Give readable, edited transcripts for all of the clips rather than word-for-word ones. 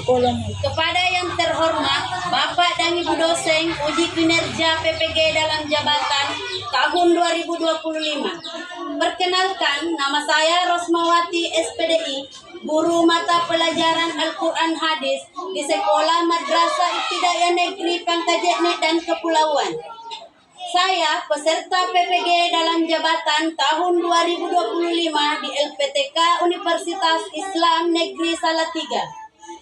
Kepada yang terhormat Bapak dan Ibu dosen uji kinerja PPG dalam jabatan tahun 2025. Perkenalkan, nama saya Rosmawati SPDI, guru mata pelajaran Al-Quran Hadis di Sekolah Madrasah Ibtidaiyah Negeri Pangkajene dan Kepulauan. Saya peserta PPG dalam jabatan tahun 2025 di LPTK Universitas Islam Negeri Salatiga.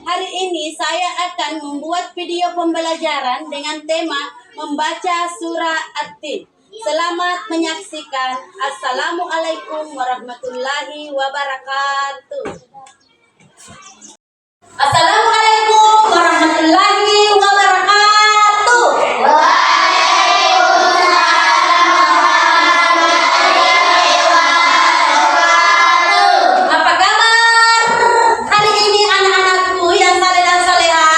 Hari ini saya akan membuat video pembelajaran dengan tema membaca surah At-Tin. Selamat menyaksikan. Assalamualaikum warahmatullahi wabarakatuh. Assalamualaikum warahmatullahi wabarakatuh. Apa kabar hari ini anak-anakku yang saleh dan salehah?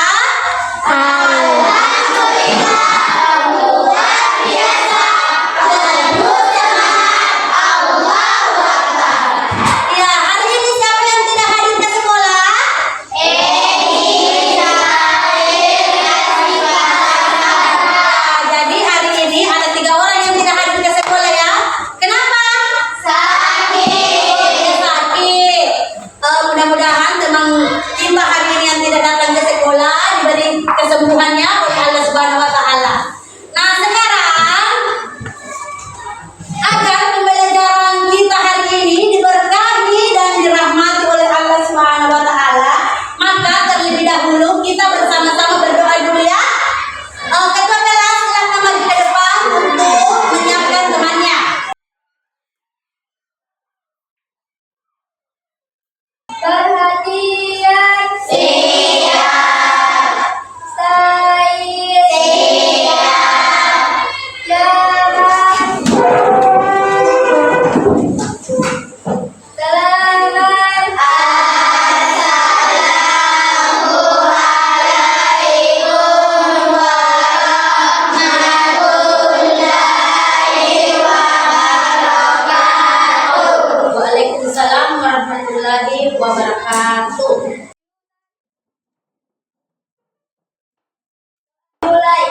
Ya, hari ini siapa yang tidak hadir ke sekolah? Jadi hari ini ada 3 orang yang tidak hadir ke sekolah ya. Kenapa? Sakit. Mudah-mudahan teman kita hari ini yang tidak datang ke sekolah diberi kesembuhannya oleh Allah Subhanahu wa taala. Nah, sekarang agar pembelajaran kita hari ini diberkahi dan dirahmati oleh Allah Subhanahu wa taala, maka terlebih dahulu kita bersama-sama berdoa dulu ya. Ketua kelas silakan maju ke depan untuk menyiapkan temannya. Perhatian, siap. Stay, siap. Jalan. Selamat. Waalaikumsalam warahmatullahi wabarakatuh. Mulai.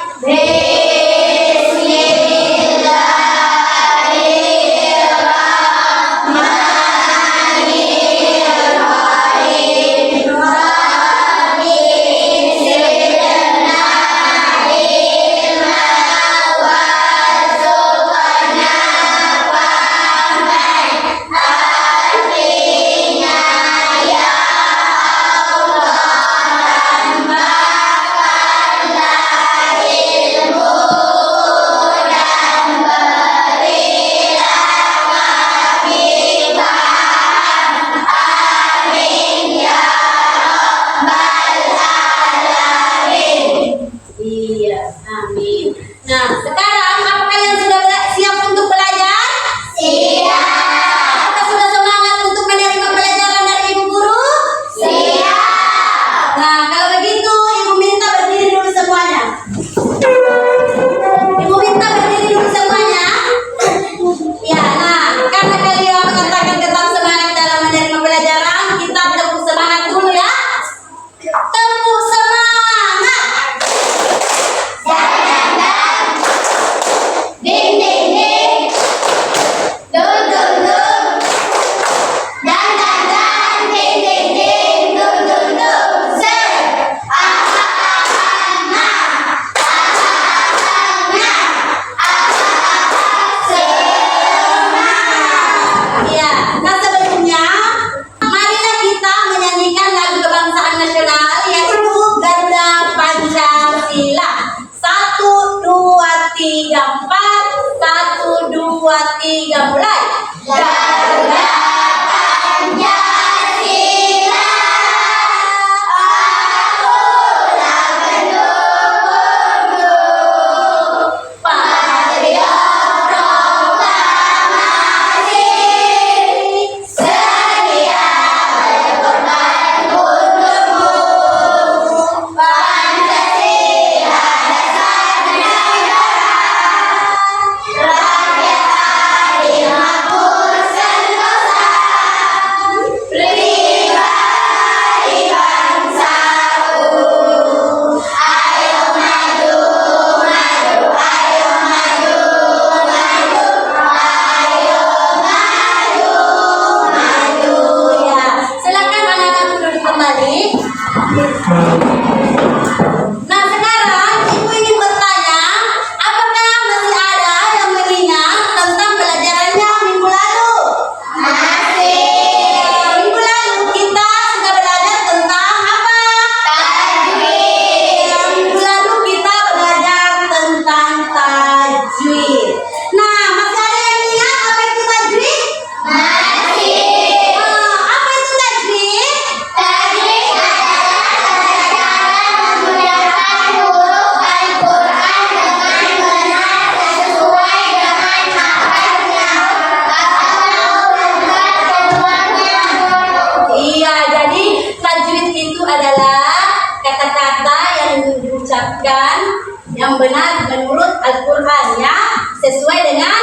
yang benar menurut Al-Quran ya, sesuai dengan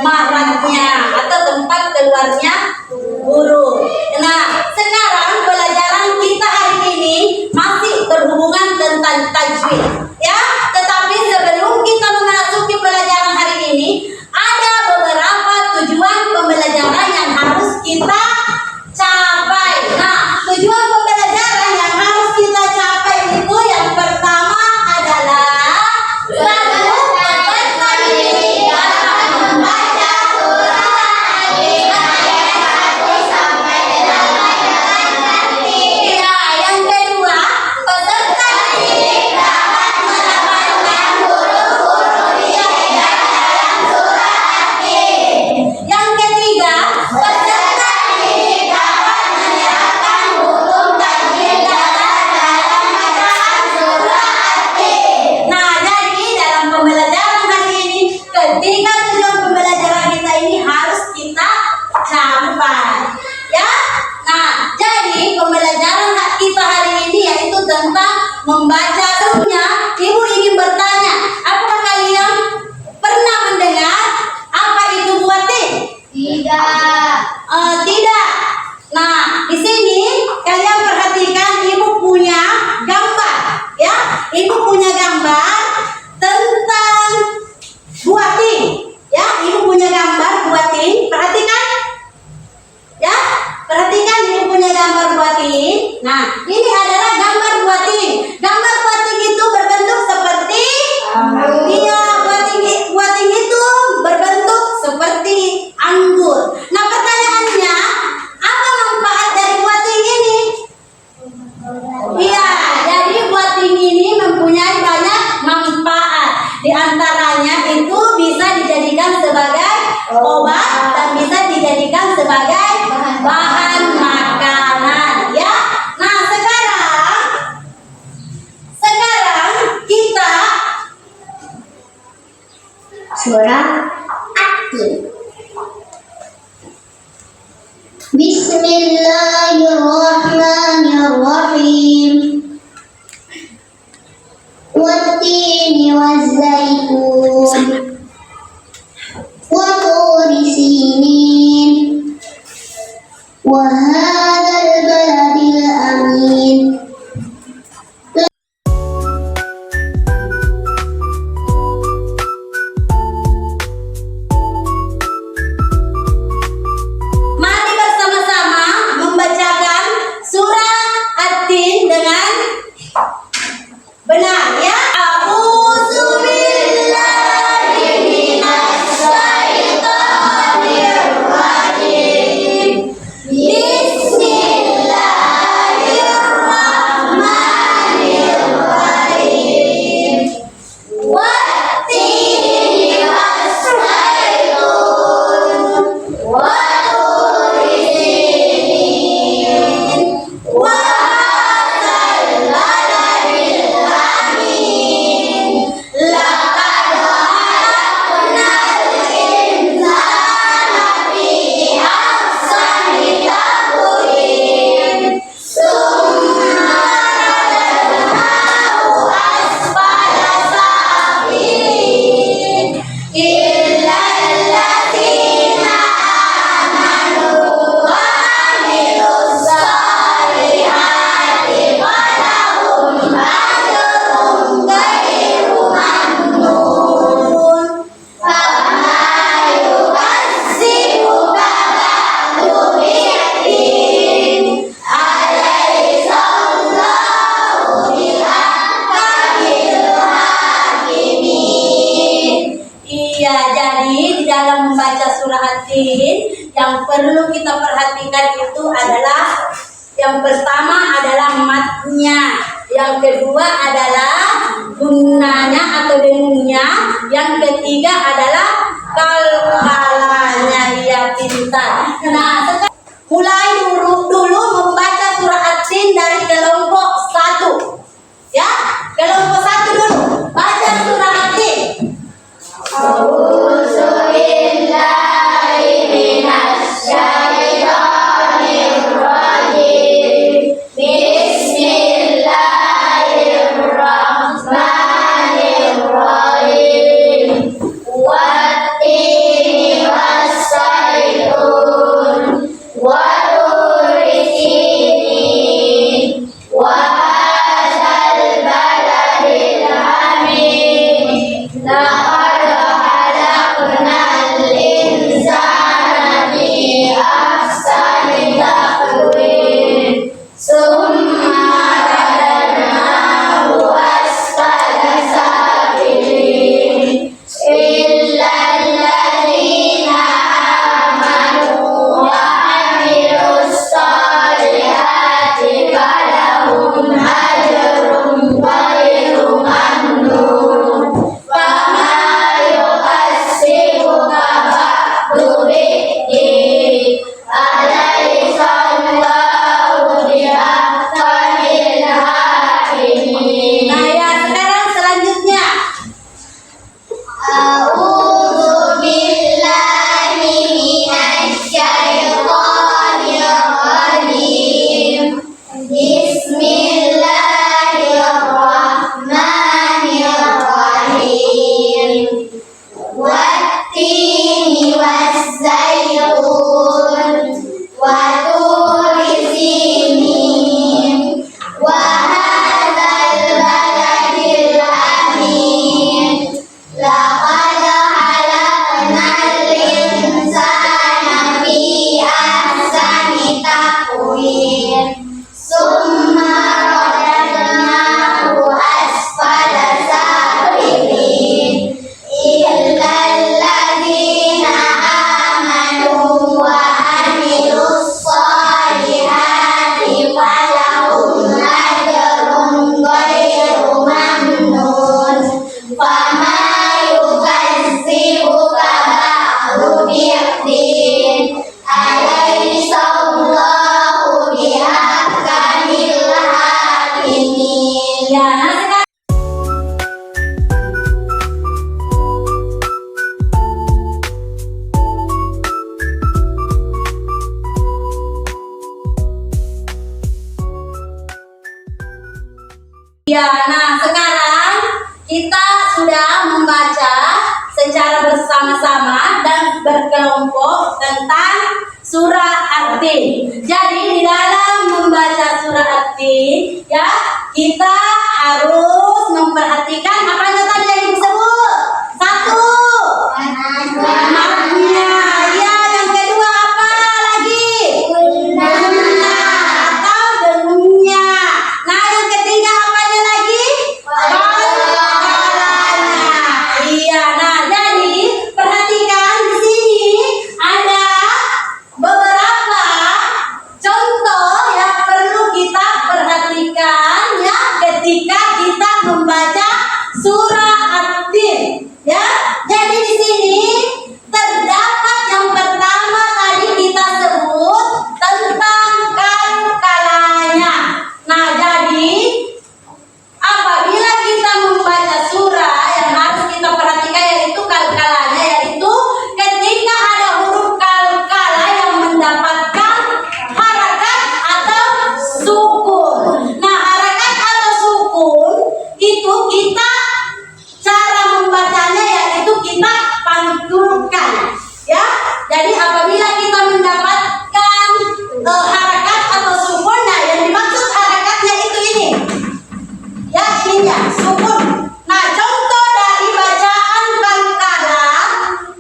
mahramnya atau tempat keluarnya guru. Nah, sekarang pelajaran kita hari ini masih berhubungan tentang tajwid ya. Tetapi sebelum kita memasuki pelajaran hari ini, ada beberapa tujuan pembelajaran yang harus kita capai. Nah, tujuan pembelajaran yang harus kita capai itu yang pertama adalah membaca ruhnya. Ibu ingin bertanya, apakah kalian pernah mendengar apa itu buatin? Tidak. Tidak. Nah, di sini kalian perhatikan, ibu punya gambar, ya. Ibu punya gambar tentang buatin, ya. Ibu punya gambar buatin. Perhatikan, ya. Perhatikan, ibu punya gambar buatin. Nah, ini adalah gambar buatin. Gambar buatin itu berbentuk seperti iya, buatin itu berbentuk seperti anggur. Nah, pertanyaannya, apa manfaat dari buatin ini? Iya, jadi buatin ini mempunyai banyak manfaat. Di antaranya itu bisa dijadikan sebagai obat dan bisa dijadikan sebagai bahan makanan, ya. Nah, sekarang kita Surah At-Tin. Bismillahirrahmanirrahim. Wat-tini waz-zaitun. Wa turi sinin. Wa hadzal baladil amin. mari bersama-sama membacakan surah At-Tin dengan benar ya. A'udzu billahi minasy syaithanir rajim. Bismillahirrahmanirrahim. Wat-tini waz-zaitun. Wa turi sinin. Wa hadzal baladil amin. Laqad khalaqnal insana fi ahsani taqwim. Summa radadnahu asfala safilin. Illa allazina amanu wa amilus solihati falahum ajrun ghairu mamnun. Fama yukadzibuka ba'du biddin. Alaysa Allahu biahkamil hakimin. Iya, jadi di dalam membaca surah At-Tin yang perlu kita perhatikan itu adalah yang pertama adalah matnya, yang kedua adalah gunanya atau dengungnya, yang ketiga adalah kalkalanya, ia pintar. Nah, sekarang mulai dulu membaca surah At-Tin dari kelompok 1. Ya, kelompok 1 dulu. Baca surah At-Tin. A'udzu billahi minasy syaithanir rajim. Bismillahirrahmanirrahim. kita sudah membaca secara bersama-sama dan berkelompok tentang surah At-Tin. Jadi di dalam membaca surah At-Tin, ya, kita harus memperhatikan apa yang tadi yang disebut. Satu, maknya. Ya, yang kedua apa lagi? Guna atau dengunnya. Nah, yang ketiga apanya lagi? Kalanya. Iya, nah jadi perhatikan di sini ada beberapa contoh yang perlu kita perhatikan ya ketika kita membaca surah At-Tin. Ya, jadi di sini terdapat yang pertama tadi kita sebut tentang kalanya. Nah, jadi apabila kita membaca surah yang harus kita perhatikan yaitu kalkalanya, yaitu ketika ada huruf kalkala yang mendapatkan harakat atau sukun. Nah, harakat atau sukun itu kita cara membacanya yaitu kita pantulkan. Ya, jadi apabila kita mendapatkan harakat atau sukun, nah yang dimaksud harakatnya itu ini. Ya, ininya sukun. Nah, contoh dari bacaan kalkala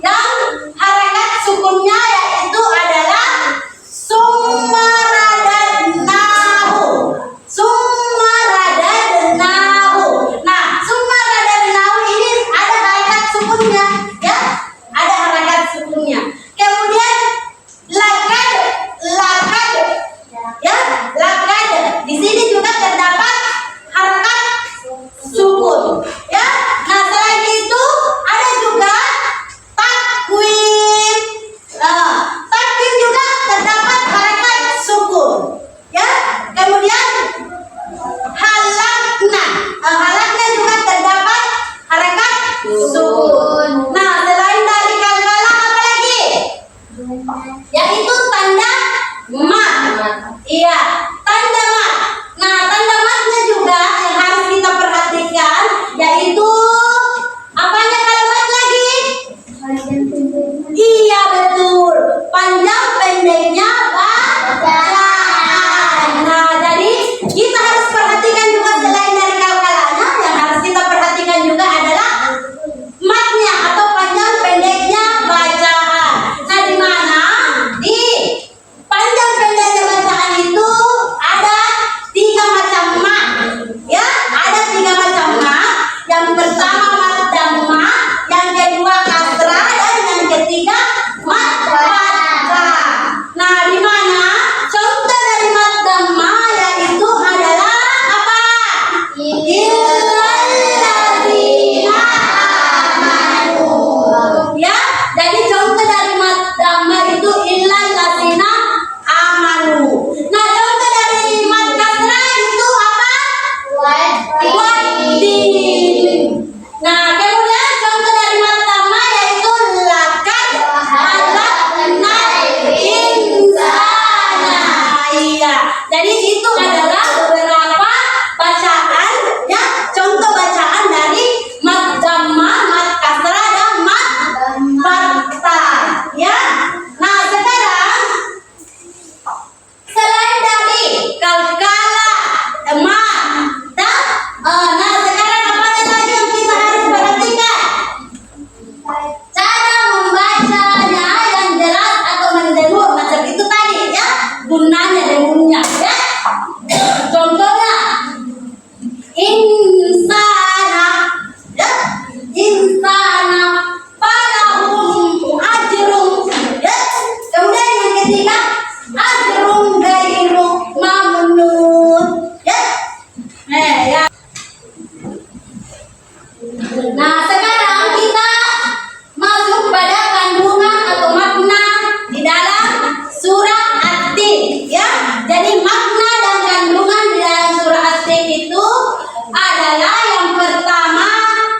yang harakat sukunnya yaitu adalah summaradadnahu. Summaradadnahu. Nah, summaradadnahu ini ada harakat sukunnya, ya. Ada harakat sukunnya. Kemudian lakad, lakad. Ya, lakad. Di sini juga terdapat harakat sukun. Ya, nah selain itu ada juga takwim. Takwim juga terdapat harakat sukun. Ya, kemudian halakna. Halakna juga terdapat harakat sukun. Nah, selain dari kalkala apa lagi? Yaitu tanda mat. Iya, tanda mat. Nah, tanda matnya juga yang harus kita perhatikan yaitu apanya kalau mat lagi? Iya, betul. Panjang pendeknya bacaan. Nah, jadi kita harus perhatikan juga selain dari kalkalanya, yang harus kita perhatikan juga adalah matnya atau panjang pendeknya bacaan. Nah, di mana? Di panjang pendeknya bacaan itu ada 3 macam mat. Ya, ada 3 macam mat. Yang pertama mat dhammah, yang kedua kasrah, dan yang ketiga mat fathah. Nah, di mana contoh dari mat dhammah yaitu adalah apa? Illalladzina amanu. Ya, jadi contoh dari mat dhammah itu illalladzina amanu. Nah, contoh dari mat kasrah itu apa? Waddin. Nah, kemudian contoh dari mat dhammah yaitu lakad halaknal insana. Iya, jadi itu adalah beberapa bacaan ya, contoh bacaan dari mat dhammah, mat kasrah, dan mat fathah. Ya, nah sekarang selain dari kalkala, mat, dan nah sekarang apa lagi yang kita harus perhatikan? Cara membacanya yang jelas atau mendengur macam itu tadi ya, gunanya dengunnya ya. Contohnya insana, ya, insana falahum ajrum, ya. Kemudian yang ketiga ajrum gairu mamnun, ya. Ya. Nah, sekarang kita masuk pada kandungan atau makna di dalam surah At-Tin, ya. Jadi makna dan kandungan di dalam surah At-Tin itu adalah yang pertama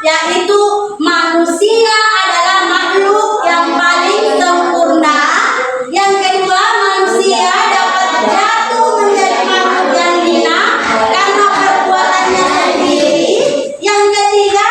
yaitu manusia adalah makhluk yang paling sempurna. Yang kedua, manusia dapat jatuh menjadi makhluk yang hina karena perbuatannya sendiri. Yang ketiga,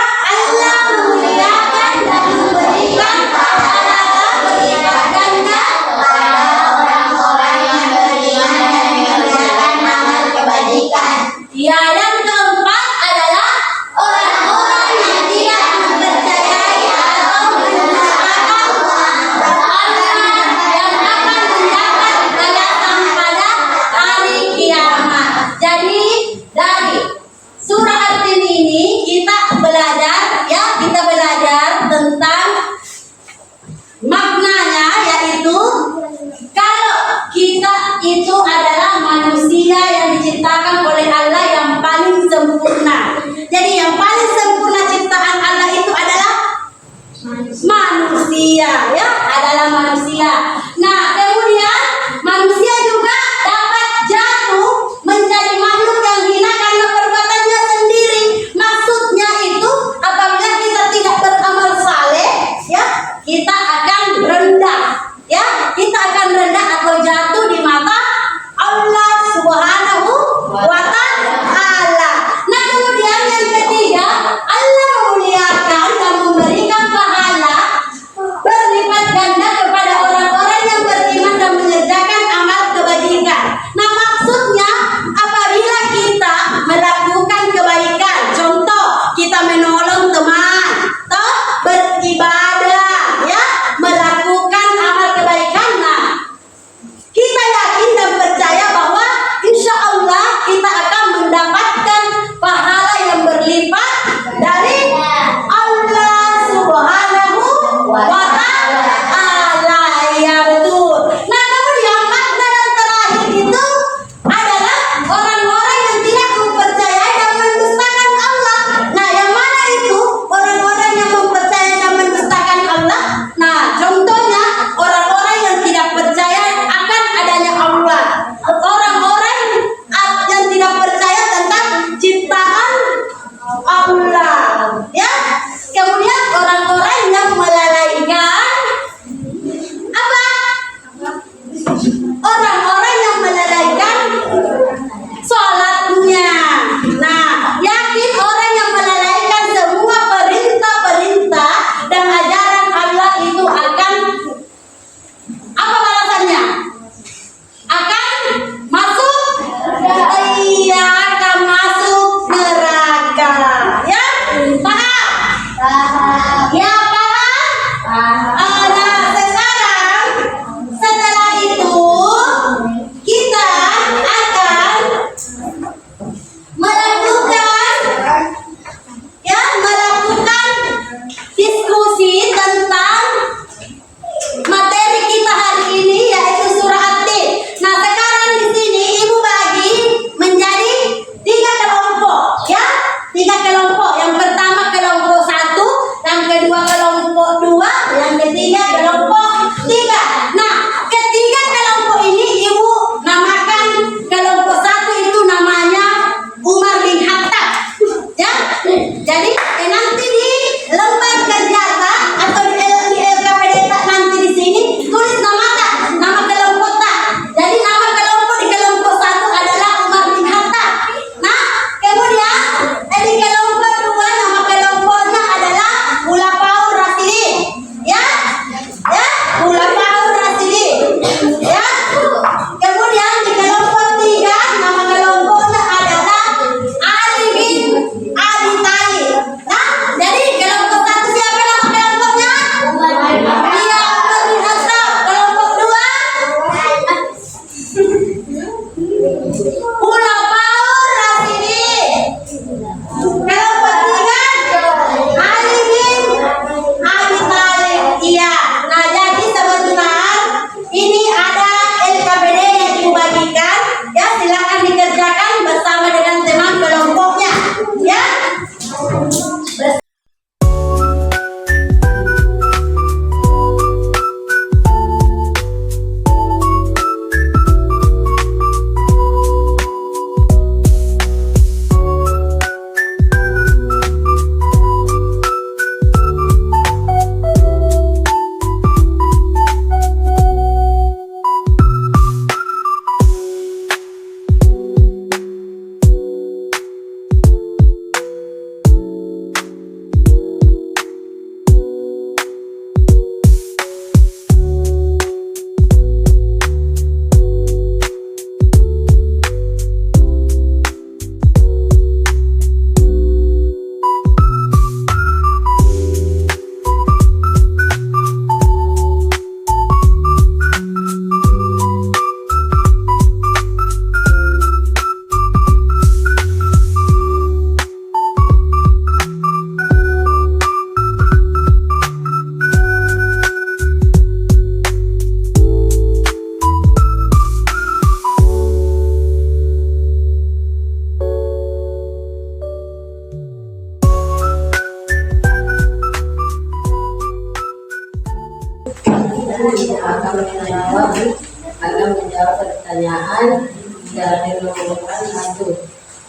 akan menjawab pertanyaan dari nomor 1.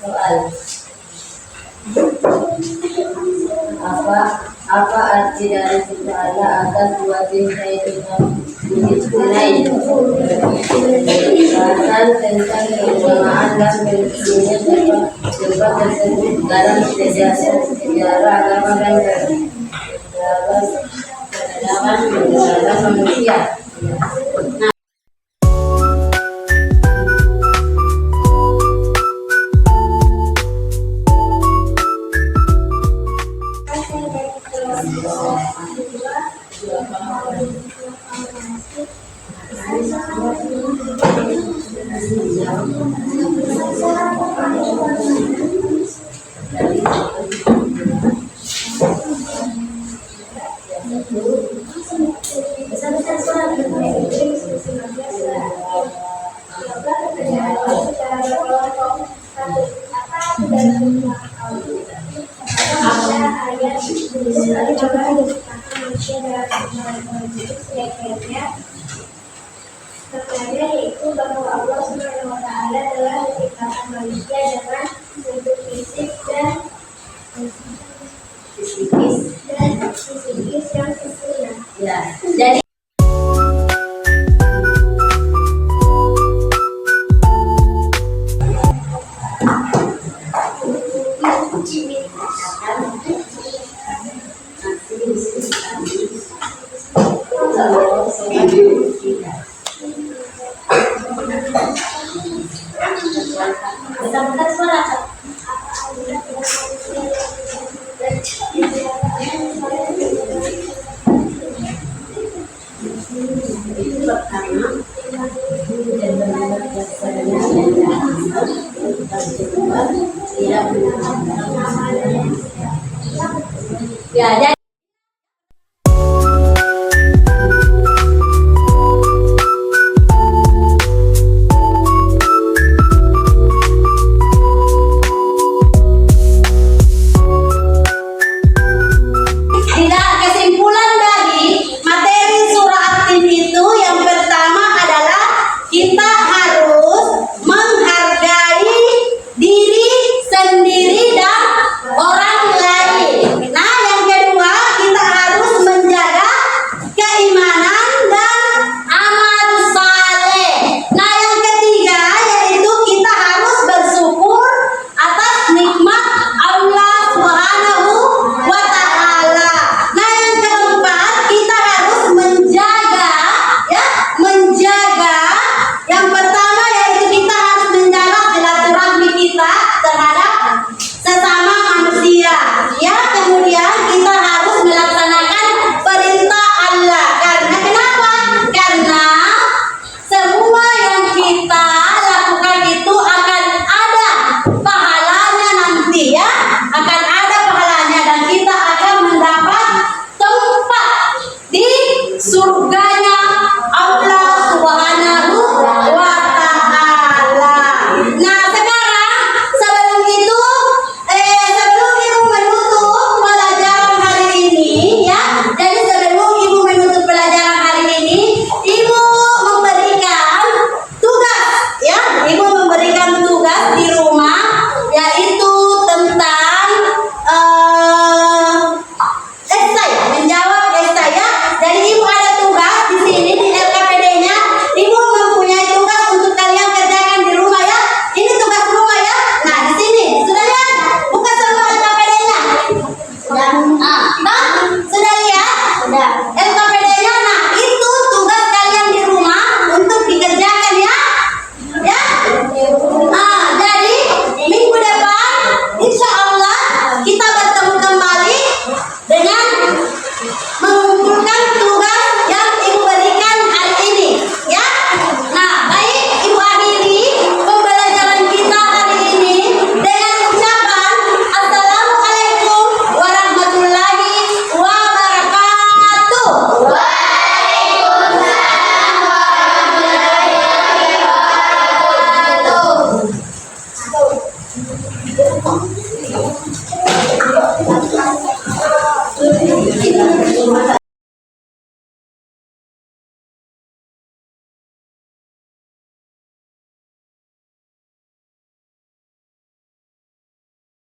Soal apa arti dari sifat Allah atas dua cinta itu lain? Bahasan tentang keutamaan dan pentingnya sifat tersebut dalam sejarah agama dan peradaban manusia. Pertanyaan yaitu bahwa Allah Subhanahu wa Ta'ala telah menciptakan manusia dengan bentuk fisik dan psikis yang sempurna. Ya, jadi ya, jadi tidak kesimpulan dari materi surah At-Tin itu yang pertama adalah kita harus menghargai diri sendiri dan orang lain. Nah, yang kedua Nah, sudah lihat? Sudah. LKP